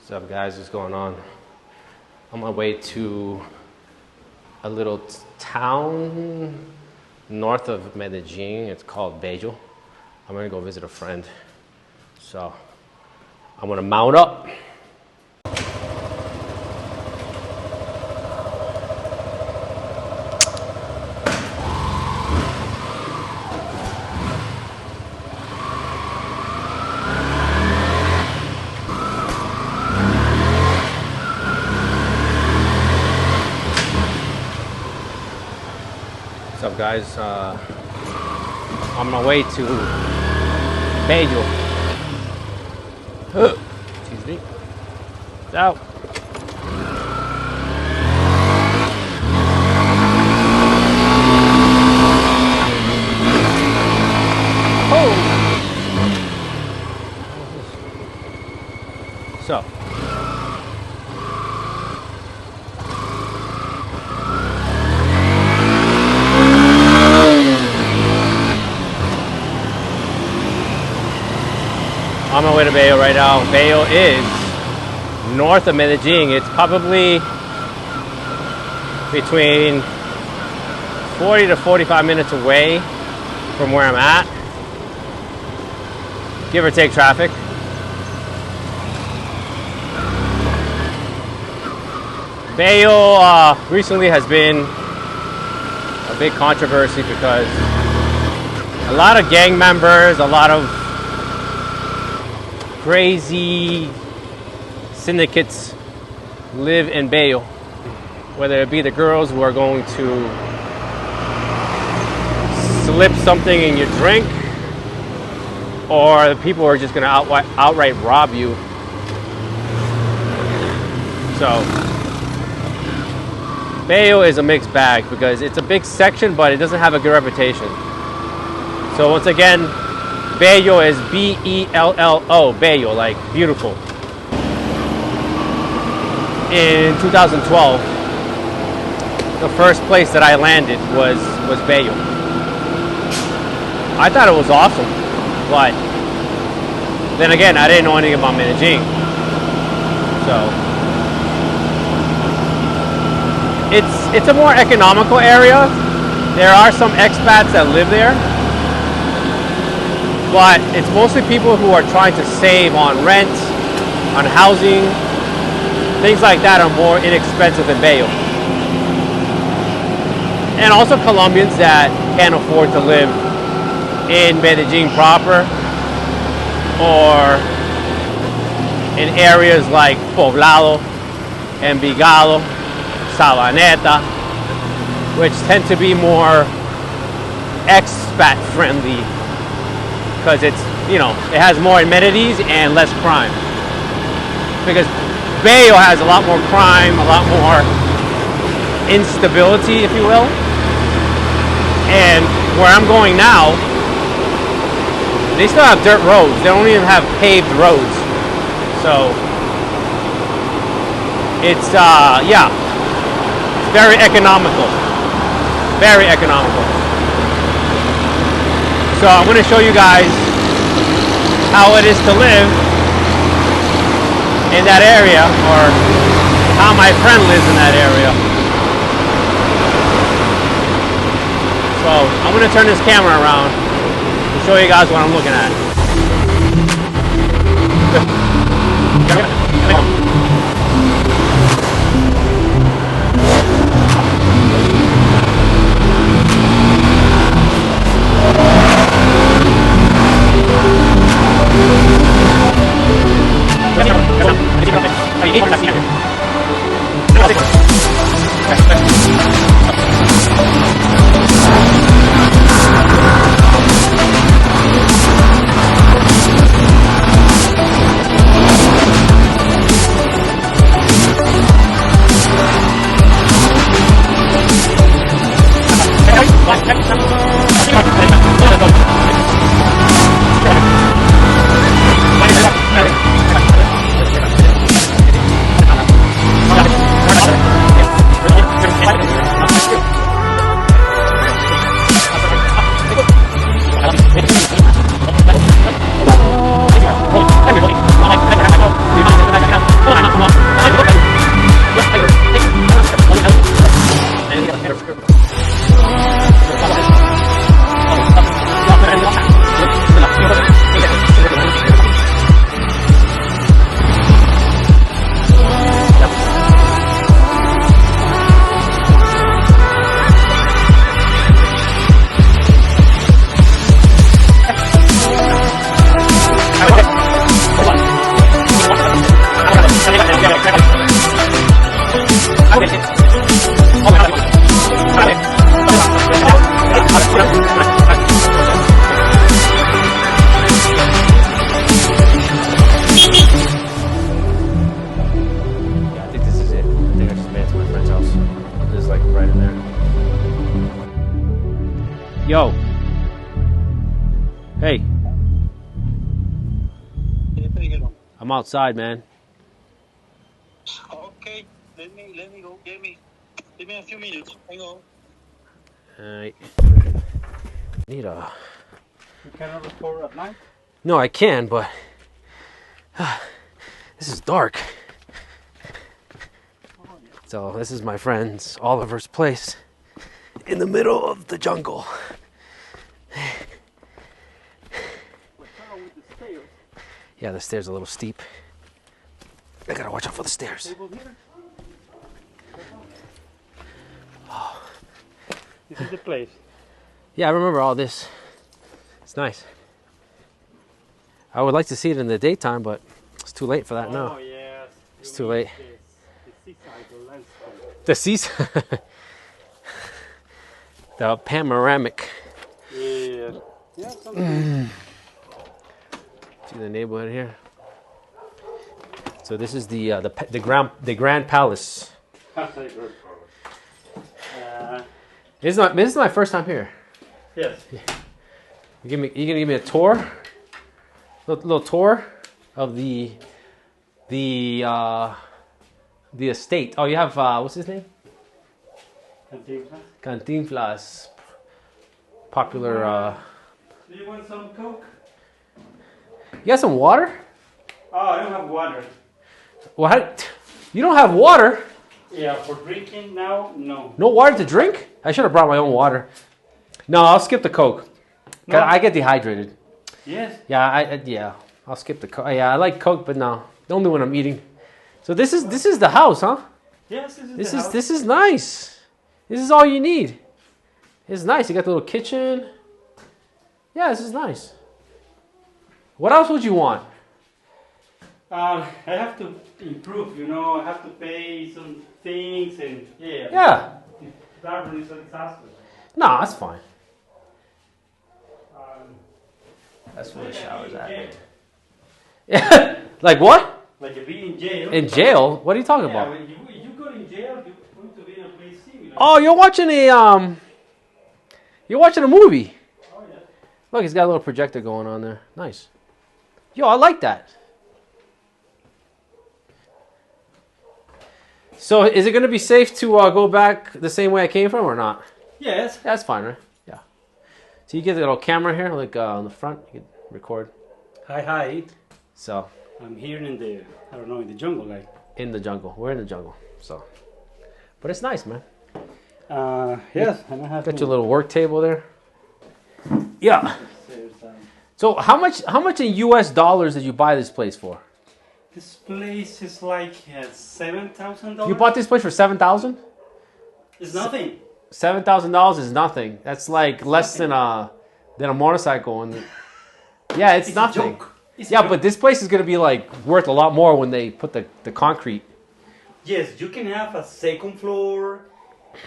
What's up, guys? What's going on? On my way to a little town north of Medellin. It's called Bello. I'm gonna go visit a friend. So I'm gonna mount up. What's up, guys? On my way to Bello. Excuse me. It's out. So. On my way to Bello right now. Bello is north of Medellin. It's probably between 40 to 45 minutes away from where I'm at, give or take traffic. Bello recently has been a big controversy because a lot of gang members, a lot of crazy syndicates live in Bello, whether it be the girls who are going to slip something in your drink, or the people who are just going to outright rob you. So Bello is a mixed bag because it's a big section, but it doesn't have a good reputation. So once again, Bello is B-E-L-L-O, Bello, like beautiful. In 2012, the first place that I landed was Bello. I thought it was awesome, but then again, I didn't know anything about Medellin. So it's a more economical area. There are some expats that live there, but it's mostly people who are trying to save on rent, on housing. Things like that are more inexpensive than Bello. And also Colombians that can't afford to live in Medellin proper, or in areas like Poblado, Envigado, Sabaneta, which tend to be more expat friendly, because it's, you know, it has more amenities and less crime. Because Bello has a lot more crime, a lot more instability, if you will. And where I'm going now, they still have dirt roads. They don't even have paved roads. So it's yeah, it's very economical. Very economical. So I'm going to show you guys how it is to live in that area, or how my friend lives in that area. So I'm going to turn this camera around and show you guys what I'm looking at. outside, man. Okay, let me go. Give me a few minutes. Hang on. Alright. Need a. You cannot record at night. No, I can, but this is dark. So this is my friend's Oliver's place in the middle of the jungle. Yeah, the stairs are a little steep. I gotta watch out for the stairs. Oh. This is the place. Yeah, I remember all this. It's nice. I would like to see it in the daytime, but it's too late for that now. Oh, yes. It's too late. The seaside, the landscape. The seaside. The panoramic. Yeah. Yeah, something. See the neighborhood here. So this is the Grand Palace. This is my first time here. Yes. You gonna give me a tour? Little tour of the estate. Oh, you have what's his name? Cantinflas. Popular. Do you want some Coke? You got some water? Oh, I don't have water. What? You don't have water? Yeah, for drinking now, no. No water to drink? I should have brought my own water. No, I'll skip the Coke. No. I get dehydrated. Yes. Yeah, I'll skip the Coke. Yeah, I like Coke, but no, only when I'm eating. So this is the house, huh? Yes, this is This is nice. This is all you need. It's nice. You got the little kitchen. Yeah, this is nice. What else would you want? I have to improve, I have to pay some things and yeah. Yeah. That is a disaster. No, that's fine. Um, That's where the shower's at. Yeah. Like what? Like you be in jail. In jail? What are you talking about? When you go in jail, you're going to be in a place similar. Oh, you're watching a movie. Oh, yeah. Look, he's got a little projector going on there. Nice. Yo, I like that. So, is it going to be safe to go back the same way I came from or not? Yes. Yeah, that's fine, right? Yeah. So you get the little camera here, like on the front, you can record. Hi. So. I'm here in the jungle, like. In the jungle. We're in the jungle. So. But it's nice, man. Yes, and I have got your little work table there. Yeah. So how much in US dollars did you buy this place for? This place is like $7,000. You bought this place for $7,000? It's nothing. $7,000 is nothing. That's like less than a motorcycle. And yeah, it's nothing. Yeah, but this place is gonna be like worth a lot more when they put the concrete. Yes, you can have a second floor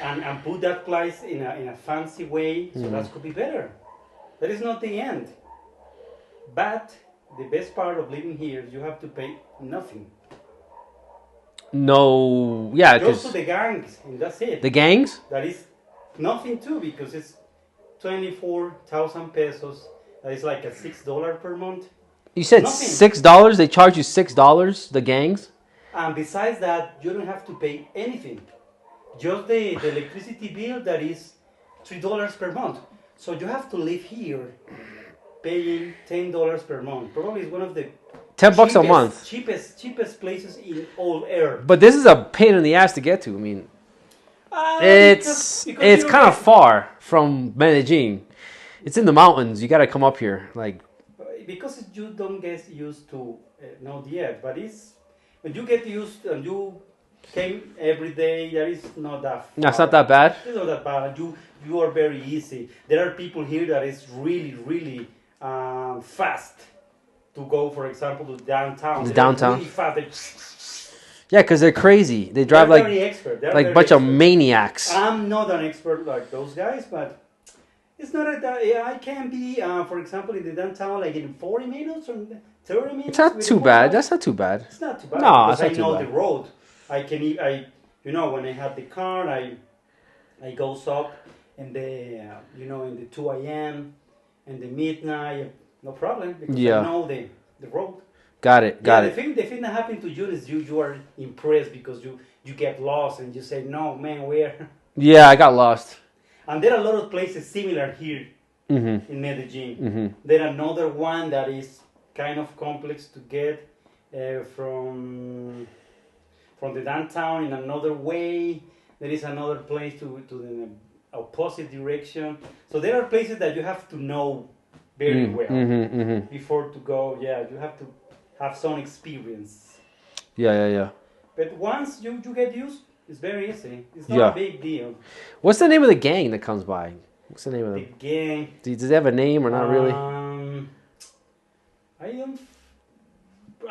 and put that place in a fancy way, so that could be better. That is not the end. But the best part of living here, you have to pay nothing. No, yeah, just to the gangs, and that's it. The gangs? That is nothing too, because it's 24,000 pesos. That is like a $6 per month. You said nothing. $6? They charge you $6, the gangs? And besides that, you don't have to pay anything. Just the electricity bill that is $3 per month. So you have to live here paying $10 per month. Probably it's one of the $10 a month. Cheapest places in all air. But this is a pain in the ass to get to. I mean, it's kind of far from Medellin. It's in the mountains. You got to come up here, like. Because you don't get used to not yet, but it's when you get used and you came every day, there is not that far. No, it's not that bad. It's not that bad. You are very easy. There are people here that is really fast to go, for example, to downtown. The downtown. Really fast. Yeah, because they're crazy. They drive like a bunch of maniacs. I'm not an expert like those guys, but it's not I can be, for example, in the downtown, like in 40 minutes or 30 minutes. It's not too bad. That's not too bad. It's not too bad. No, it's not too bad. I know the road. I can, when I have the car, I goes up in the, in the 2 a.m. and the midnight, no problem, because I know the road. Got it. The thing that happened to you is you are impressed because you get lost and you say, no, man, where? Yeah, I got lost. And there are a lot of places similar here in Medellin. There another one that is kind of complex to get from the downtown in another way. There is another place to the opposite direction. So there are places that you have to know very well before to go. Yeah, you have to have some experience. Yeah. But once you get used, it's very easy. It's not a big deal. What's the name of the gang that comes by? What's the name of the gang? Does it have a name or not really? I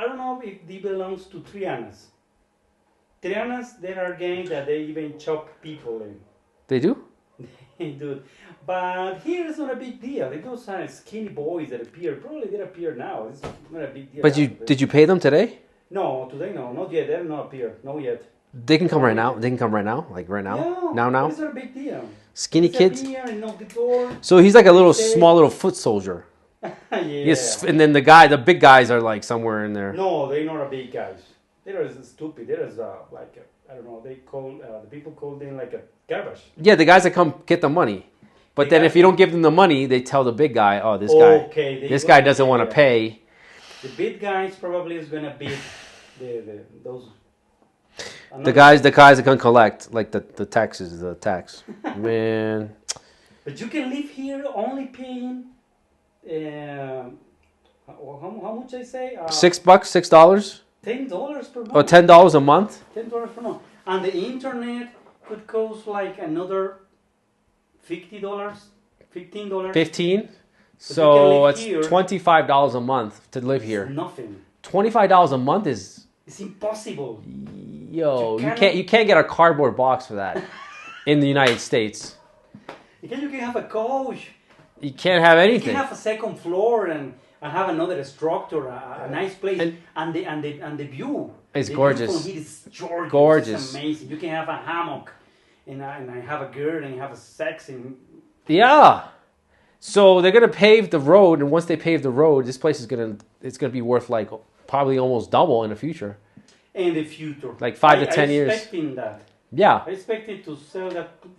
don't know if they belongs to Trianas. Trianas, there are gangs that they even chop people in. They do? They do. But here it's not a big deal. Those are skinny boys that appear. Probably they appear now. It's not a big deal. But did you pay them today? No, today no. Not yet. They have not appeared. Not yet. They can come right now. They can come right now? Like right now? Yeah, Now? It's not a big deal. Skinny kids? And knock the door. So he's like a little small little foot soldier. Yeah. Yes, and then the big guys are like somewhere in there. No, they're not a big guys. They're stupid. They're like I don't know. They call the people call them like a garbage. Yeah, the guys that come get the money. But then if you don't give them the money, they tell the big guy, "Oh, this guy doesn't want to pay." The big guys probably is gonna be those. The guys that can collect like the taxes, the tax. Man. But you can live here only paying. How much I say? $6, $6. $10 per month. Oh, $10 a month. $10 per month, and the internet could cost like another $50, $15. 15. So it's $25 a month to live here. Nothing. $25 a month is. It's impossible. Yo, you can't get a cardboard box for that in the United States. You can have a couch. You can't have anything. You can have a second floor and have another structure, a nice place, and the view. It's the gorgeous. View from here is gorgeous. It's amazing. You can have a hammock, and I have a girl, and you have a sex. Yeah. So they're gonna pave the road, and once they pave the road, this place is gonna be worth like probably almost double in the future. In the future, like 5 to 10 years. I'm expecting that. Yeah. I expected to sell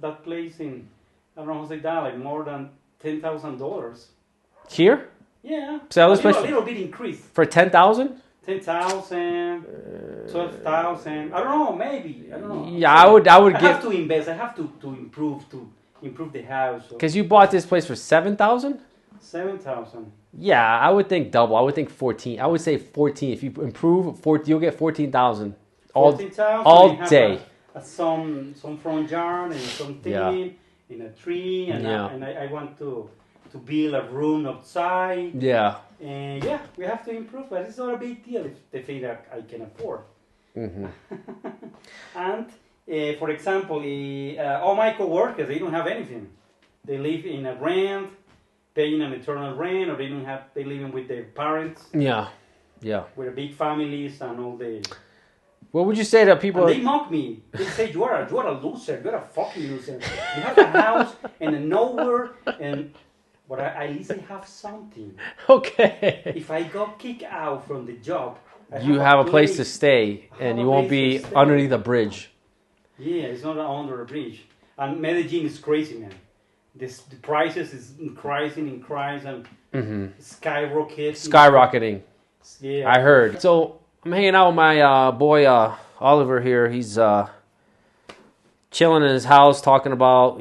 that place in I don't know how to say that, like more than $10,000. Here? Yeah. Sell this place a little bit increased. for 10,000? 10,000, 12,000. I don't know, maybe. I don't know. Yeah, I would I have to invest. I have to improve the house. Because you bought this place for 7,000? 7,000. Yeah, I would think double. I would think 14. I would say 14. If you improve, you'll get 14,000 all day. Some front yard and something in a tree, and I want to build a room outside. Yeah. And we have to improve, but it's not a big deal if the thing that I can afford. Mm-hmm. And for example, all my coworkers, they don't have anything. They live in a rent, paying an eternal rent, or they living with their parents. Yeah. With big families and all the. What would you say to people? And they mock me. They say you are a loser. You're a fucking loser. You have a house and a nowhere, but I at least have something. Okay. If I got kicked out from the job, you have a place to stay, and you won't be underneath a bridge. Yeah, it's not under a bridge. And Medellin is crazy, man. The prices is increasing, and skyrocketing. Yeah, I heard. So I'm hanging out with my boy Oliver here. He's chilling in his house, talking about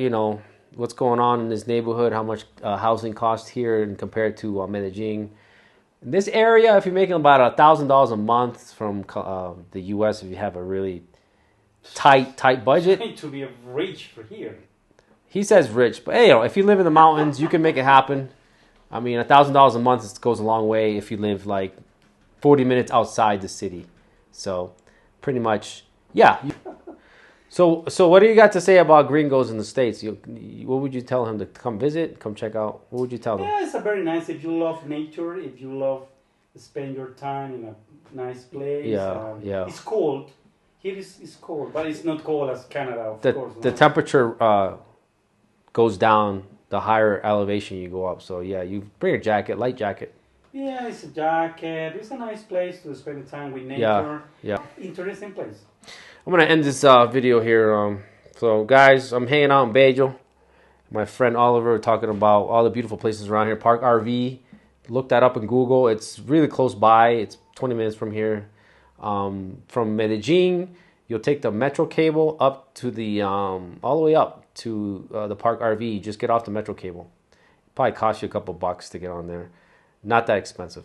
what's going on in his neighborhood, how much housing costs here and compared to Medellin. In this area, if you're making about $1,000 a month from the U.S., if you have a really tight budget, to be rich for here. He says rich, but hey, if you live in the mountains, you can make it happen. I mean, $1,000 a month goes a long way if you live like 40 minutes outside the city. So, pretty much, yeah. So what do you got to say about gringos in the States? What would you tell him to come visit, come check out? What would you tell them? Yeah, it's a very nice. If you love nature, if you love to spend your time in a nice place. Yeah. It's cold. Here it's cold, but it's not cold as Canada, of course. The temperature goes down the higher elevation you go up. So yeah, you bring a jacket, light jacket. Yeah, it's a jacket. It's a nice place to spend time with nature. Yeah. Interesting place. I'm gonna end this video here. So guys, I'm hanging out in Bello. My friend Oliver talking about all the beautiful places around here. Park RV. Look that up in Google. It's really close by. It's 20 minutes from here. From Medellin, you'll take the metro cable up to the all the way up to the Park RV. Just get off the metro cable. Probably cost you a couple bucks to get on there. Not that expensive.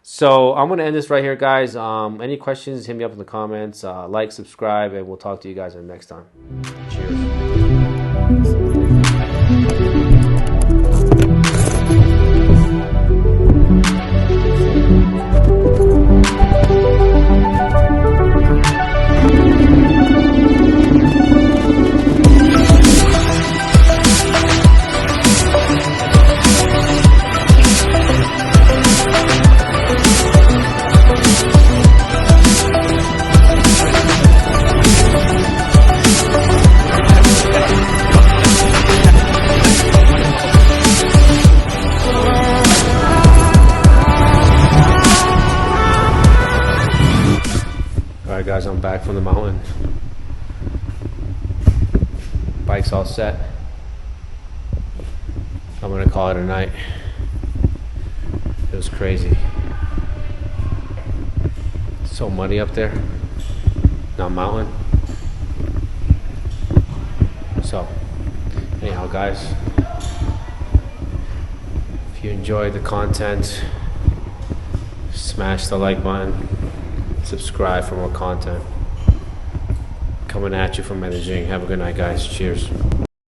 So I'm gonna end this right here, guys. Any questions? Hit me up in the comments. Like, subscribe, and we'll talk to you guys in the next time. Cheers. Alright guys, I'm back from the mountain. Bike's all set. I'm gonna call it a night. It was crazy. So muddy up there. Now mountain. So, anyhow guys, if you enjoyed the content, smash the like button. Subscribe for more content. Coming at you from Medellin. Have a good night, guys. Cheers.